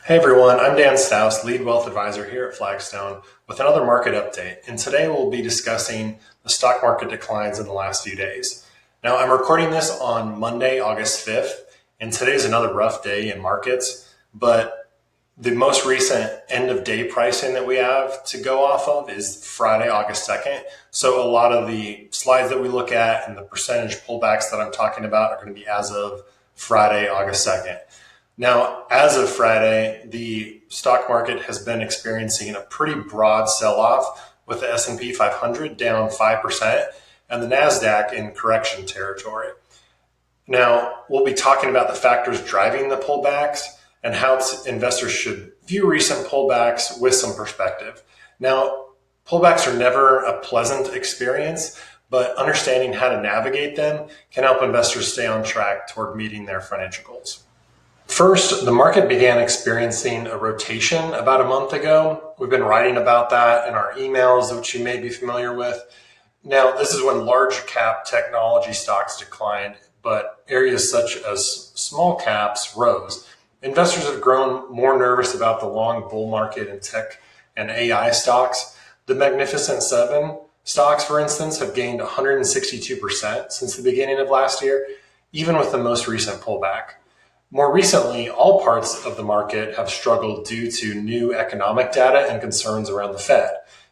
Hey everyone, I'm Dan Stous, Lead Wealth Advisor here at Flagstone with another market update. And today we'll be discussing the stock market declines in the last few days. Now, I'm recording this on Monday, August 5th, and today's another rough day in markets, but the most recent end of day pricing that we have to go off of is Friday, August 2nd. So a lot of the slides that we look at and the percentage pullbacks that I'm talking about are going to be as of Friday, August 2nd. Now, as of Friday, the stock market has been experiencing a pretty broad sell-off with the S&P 500 down 5% and the Nasdaq in correction territory. Now, we'll be talking about the factors driving the pullbacks and how investors should view recent pullbacks with some perspective. Now, pullbacks are never a pleasant experience, but understanding how to navigate them can help investors stay on track toward meeting their financial goals. First, the market began experiencing a rotation about a month ago. We've been writing about that in our emails, which you may be familiar with. Now, this is when large cap technology stocks declined, but areas such as small caps rose. Investors have grown more nervous about the long bull market in tech and AI stocks. The Magnificent Seven stocks, for instance, have gained 162% since the beginning of last year, even with the most recent pullback. More recently, all parts of the market have struggled due to new economic data and concerns around the Fed.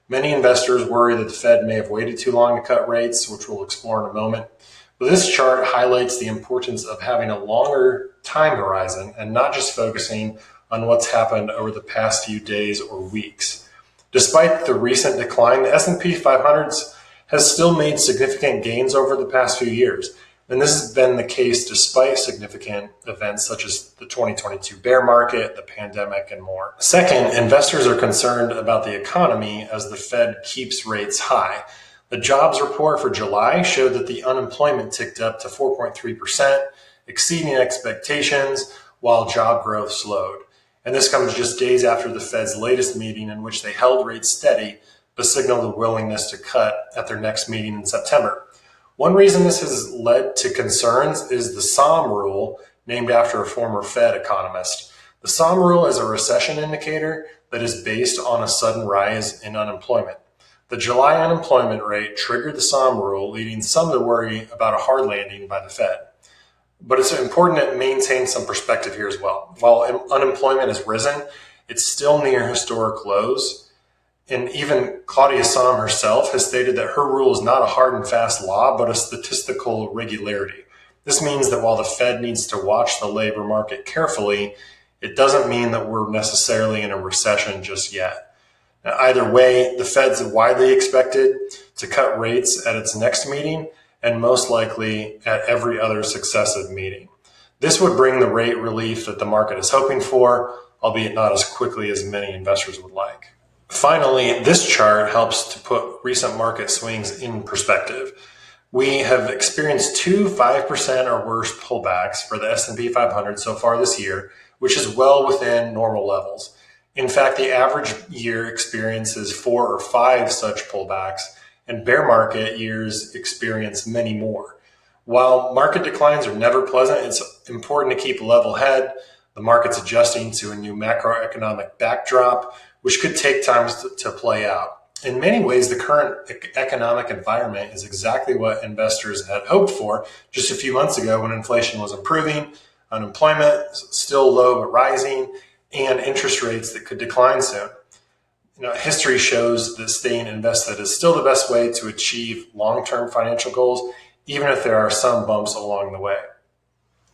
Many investors worry that the Fed may have waited too long to cut rates, which we'll explore in a moment. But this chart highlights the importance of having a longer time horizon and not just focusing on what's happened over the past few days or weeks. Despite the recent decline, the S&P 500 has still made significant gains over the past few years. And this has been the case despite significant events such as the 2022 bear market, the pandemic, and more. Second, investors are concerned about the economy as the Fed keeps rates high. The jobs report for July showed that the unemployment ticked up to 4.3%, exceeding expectations, while job growth slowed. And this comes just days after the Fed's latest meeting, in which they held rates steady but signaled a willingness to cut at their next meeting in September. One reason this has led to concerns is the SOM rule, named after a former Fed economist. The SOM rule is a recession indicator that is based on a sudden rise in unemployment. The July unemployment rate triggered the SOM rule, leading some to worry about a hard landing by the Fed. But it's important to maintain some perspective here as well. While unemployment has risen, it's still near historic lows. And even Claudia Sahm herself has stated that her rule is not a hard and fast law, but a statistical regularity. This means that while the Fed needs to watch the labor market carefully, it doesn't mean that we're necessarily in a recession just yet. Now, either way, the Fed's widely expected to cut rates at its next meeting and most likely at every other successive meeting. This would bring the rate relief that the market is hoping for, albeit not as quickly as many investors would like. Finally, this chart helps to put recent market swings in perspective. We have experienced two 5% or worse pullbacks for the S&P 500 so far this year, which is well within normal levels. In fact, the average year experiences 4 or 5 such pullbacks, and bear market years experience many more. While market declines are never pleasant, it's important to keep a level head. The market's adjusting to a new macroeconomic backdrop, which could take time to play out. In many ways, the current economic environment is exactly what investors had hoped for just a few months ago when inflation was improving, unemployment still low but rising, and interest rates that could decline soon. History shows that staying invested is still the best way to achieve long-term financial goals, even if there are some bumps along the way.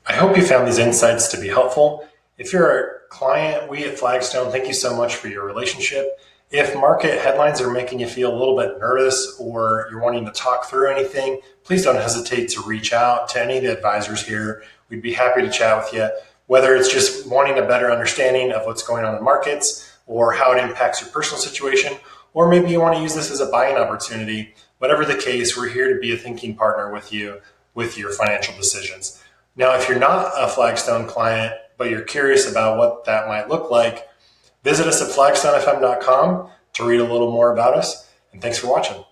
I hope you found these insights to be helpful. If you're a client, we at Flagstone, thank you so much for your relationship. If market headlines are making you feel a little bit nervous or you're wanting to talk through anything, please don't hesitate to reach out to any of the advisors here. We'd be happy to chat with you, whether it's just wanting a better understanding of what's going on in markets or how it impacts your personal situation, or maybe you want to use this as a buying opportunity. Whatever the case, we're here to be a thinking partner with you with your financial decisions. Now, if you're not a Flagstone client, but you're curious about what that might look like, visit us at flagstonefm.com to read a little more about us. And thanks for watching.